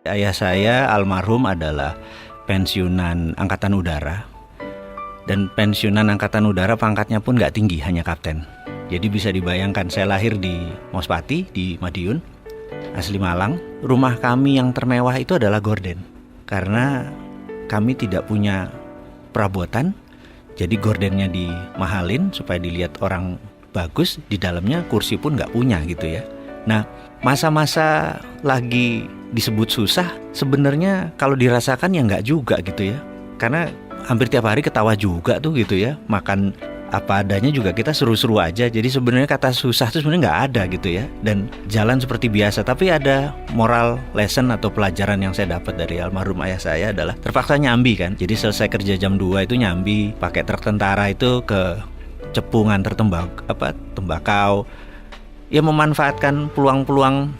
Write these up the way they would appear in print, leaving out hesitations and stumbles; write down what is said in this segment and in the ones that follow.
Ayah saya almarhum adalah pensiunan Angkatan Udara. Dan pensiunan Angkatan Udara pangkatnya pun gak tinggi, hanya kapten. Jadi bisa dibayangkan, saya lahir di Mospati, di Madiun, asli Malang. Rumah kami yang termewah itu adalah gorden. Karena kami tidak punya perabotan, jadi gordennya dimahalin supaya dilihat orang bagus. Di dalamnya kursi pun gak punya gitu ya. Nah, masa-masa lagi disebut susah, sebenarnya kalau dirasakan ya nggak juga gitu ya. Karena hampir tiap hari ketawa juga tuh gitu ya. Makan apa adanya juga kita seru-seru aja. Jadi sebenarnya kata susah tuh sebenarnya nggak ada gitu ya. Dan jalan seperti biasa. Tapi ada moral lesson atau pelajaran yang saya dapat dari almarhum ayah saya adalah terpaksa nyambi kan. Jadi selesai kerja jam 2 itu nyambi, pakai truk tentara itu ke Cepu nganter tembakau. Ya memanfaatkan peluang-peluang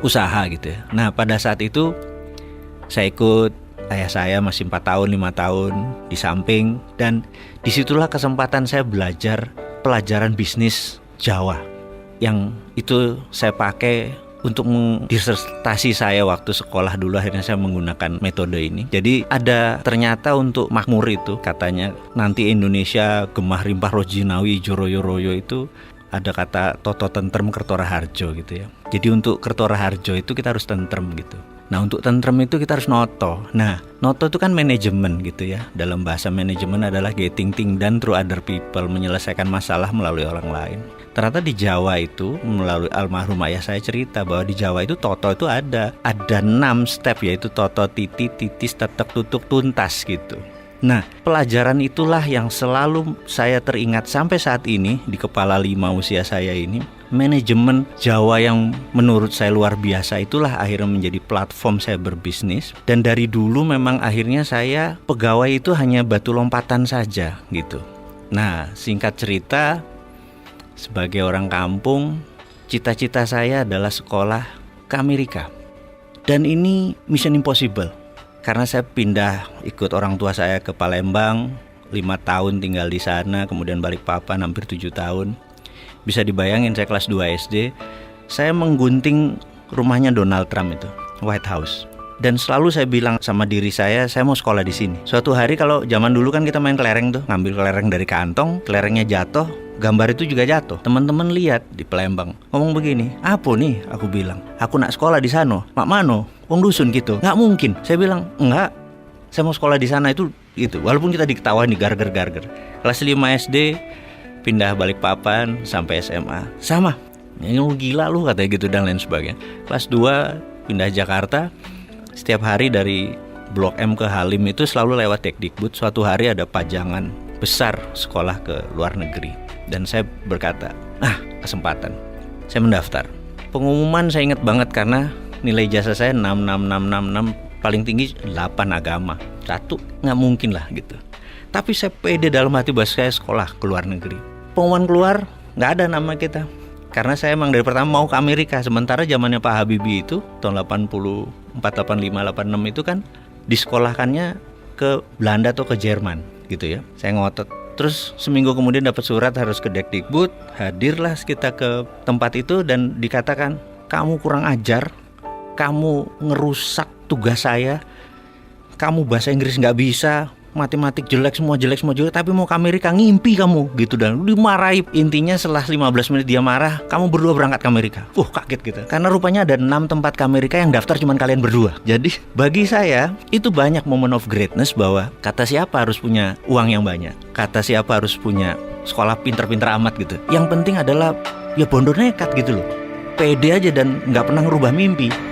usaha gitu ya. Nah pada saat itu saya ikut ayah saya masih 4 tahun 5 tahun di samping. Dan disitulah kesempatan saya belajar pelajaran bisnis Jawa, yang itu saya pakai untuk disertasi saya waktu sekolah dulu. Akhirnya saya menggunakan metode ini. Jadi ada ternyata untuk makmur itu, katanya nanti Indonesia gemah rimpah rojinawi joroyo royo itu ada kata toto tentrem kertora harjo gitu ya. Jadi untuk kertora harjo itu kita harus tentrem gitu. Nah untuk tentrem itu kita harus noto. Nah noto itu kan manajemen gitu ya. Dalam bahasa manajemen adalah getting things done through other people, menyelesaikan masalah melalui orang lain. Ternyata di Jawa itu, melalui almarhum ayah saya cerita bahwa di Jawa itu toto itu ada 6 step, yaitu toto, titik, titis, tetek, tutuk, tuntas gitu. Nah, pelajaran itulah yang selalu saya teringat sampai saat ini di kepala 5 usia saya ini. Manajemen Jawa yang menurut saya luar biasa itulah akhirnya menjadi platform saya berbisnis. Dan dari dulu memang akhirnya saya pegawai itu hanya batu lompatan saja gitu. Nah, singkat cerita, sebagai orang kampung, cita-cita saya adalah sekolah ke Amerika. Dan ini mission impossible. Karena saya pindah ikut orang tua saya ke Palembang, 5 tahun tinggal di sana, kemudian Balikpapan hampir 7 tahun. Bisa dibayangin saya kelas 2 SD, saya menggunting rumahnya Donald Trump itu, White House. Dan selalu saya bilang sama diri saya mau sekolah di sini. Suatu hari kalau zaman dulu kan kita main kelereng tuh, ngambil kelereng dari kantong, kelerengnya jatuh, gambar itu juga jatuh. Teman-teman lihat di Palembang, ngomong begini, apa nih? Aku bilang, aku nak sekolah di sana. Mak mano? Wong dusun gitu. Nggak mungkin. Saya bilang, enggak. Saya mau sekolah di sana itu. Walaupun kita diketawain, digarger-garger. Kelas 5 SD, pindah Balikpapan sampai SMA. Sama. Ini lu gila lu katanya gitu dan lain sebagainya. Kelas 2 pindah Jakarta. Setiap hari dari Blok M ke Halim itu selalu lewat Tekdikbud. Suatu hari ada pajangan besar sekolah ke luar negeri. Dan saya berkata, kesempatan. Saya mendaftar. Pengumuman saya ingat banget karena nilai ijazah saya 6, paling tinggi 8 agama. 1, nggak mungkin lah gitu. Tapi saya pede dalam hati bahwa saya sekolah ke luar negeri. Pengumuman keluar, nggak ada nama kita. Karena saya emang dari pertama mau ke Amerika. Sementara zamannya Pak Habibie itu, tahun 84, 85, 86 itu kan disekolahkannya ke Belanda atau ke Jerman gitu ya. Saya ngotot. Terus seminggu kemudian dapat surat harus ke Dekdikbud. Hadirlah kita ke tempat itu dan dikatakan, kamu kurang ajar, kamu ngerusak tugas saya, kamu bahasa Inggris nggak bisa, matematik jelek semua, tapi mau ke Amerika, ngimpi kamu gitu. Dan dimarahi. Intinya setelah 15 menit dia marah, kamu berdua berangkat ke Amerika. Kaget gitu. Karena rupanya ada 6 tempat ke Amerika yang daftar cuma kalian berdua. Jadi bagi saya itu banyak moment of greatness, bahwa kata siapa harus punya uang yang banyak, kata siapa harus punya sekolah pinter-pinter amat gitu. Yang penting adalah ya bondo nekat gitu loh, pede aja dan nggak pernah ngerubah mimpi.